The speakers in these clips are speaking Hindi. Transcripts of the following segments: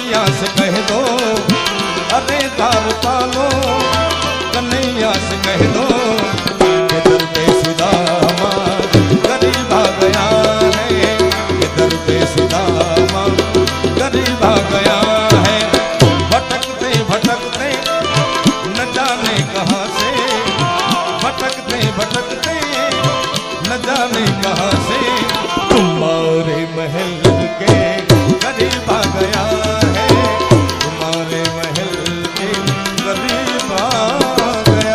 कन्हैया से कह दो अरे दार पालो, कन्हैया से कह दो कि दर पे सुदामा गरीब आ गया है, कि दर पे सुदामा गरीब आ गया है। भटकते भटकते न जाने कहाँ से, भटकते भटकते न जाने कहाँ से तुम्हारे महल के करीब आ गया है, तुम्हारे महल के करीब आ गया।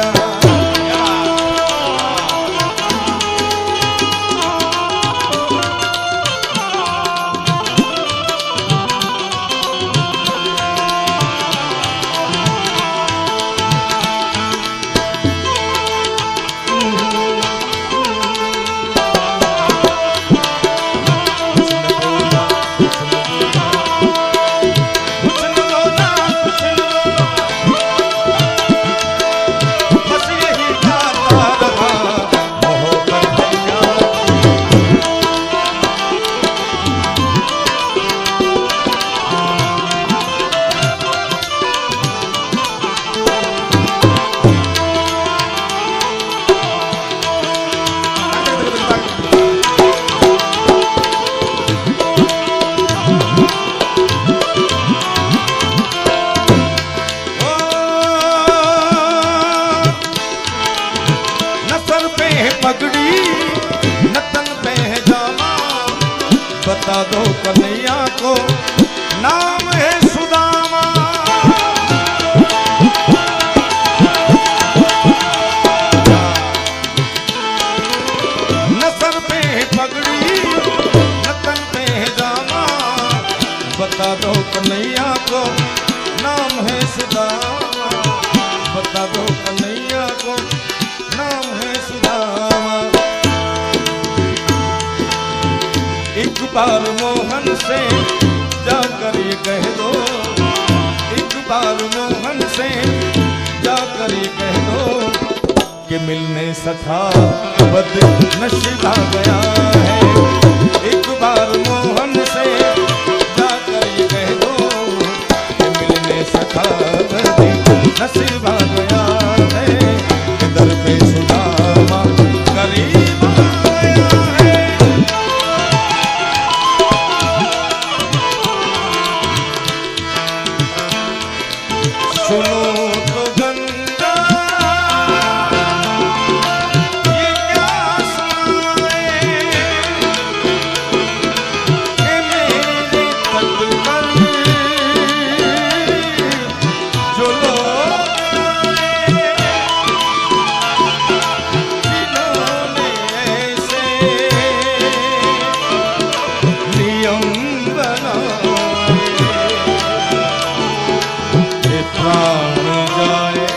पगड़ी न तन पे है जामा, बता दो कन्हैया को नाम है सुदामा। न सर पे है पगड़ी न तन पे है जामा, बता दो कन्हैया को नाम है सुदामा, बता दो कन्हैया को नाम है सुदामा। एक बार मोहन से जाकर ये कह दो, एक बार मोहन से जाकर ये कह दो कि मिलने सखा बद नशीब आ गया है। एक बार मोहन से जाकर ये कह दो कि मिलने सखा बद नशीब आ गया है, दर पे सुदामा करीब आ गया है। सुनो तो गंगा ये क्या सुनाए, कि मेरे तट पर जो लोग जिन्होंने ऐसे नियम बनाए कि प्राण जाए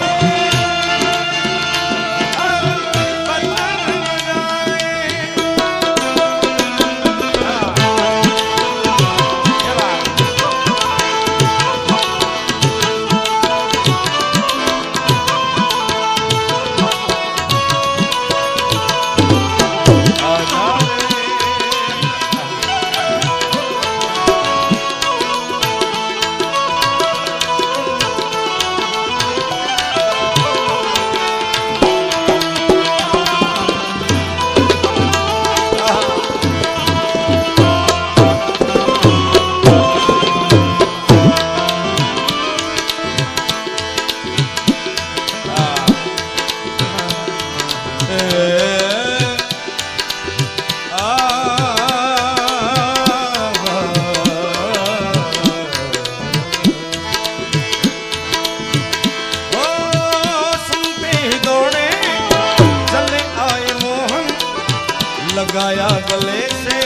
बदन लगाया गले से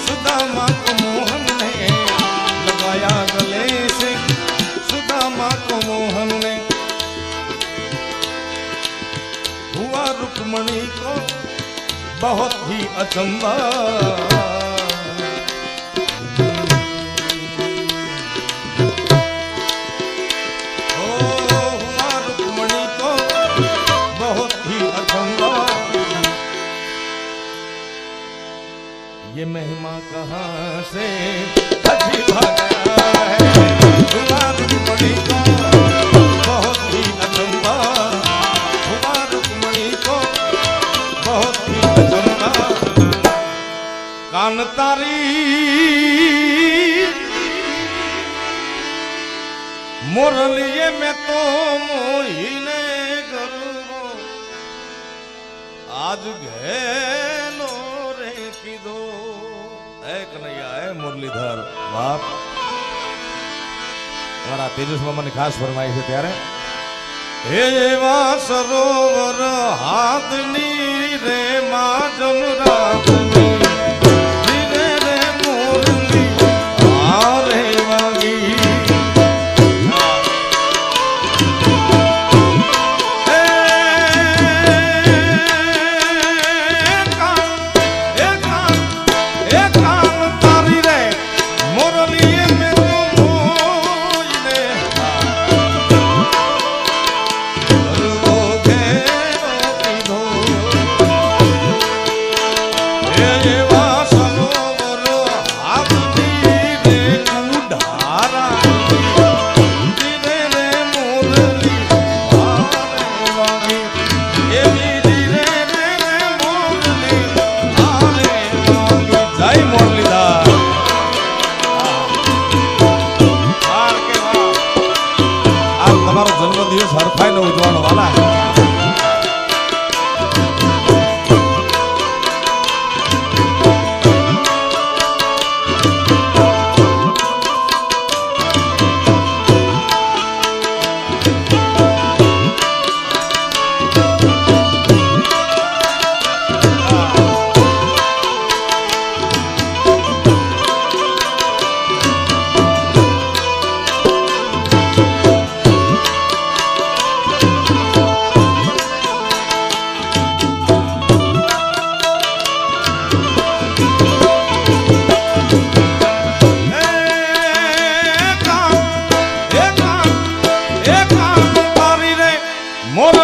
सुदामा को मोहन ने, लगाया गले से सुदामा को मोहन ने। हुआ रुक्मणी को बहुत ही अचंभा, हुआ रुक्मणी को बहुत ही अचंभा। ये महिमा कहाँ से अजीब आ गया है। मुरलिए में तो मोहिने गरुरो आज घेलो रे कीधो है कन्हैया है मुरलीधर बाप हमारा तेजस मामा ने खास फरमाई है त्यारे हे वा सरोवर हाथनी रे मां जमरातनी धीरे रे मुरली आरे वागी जन्मदिवस हरखाई ने उजवाण वाला मोर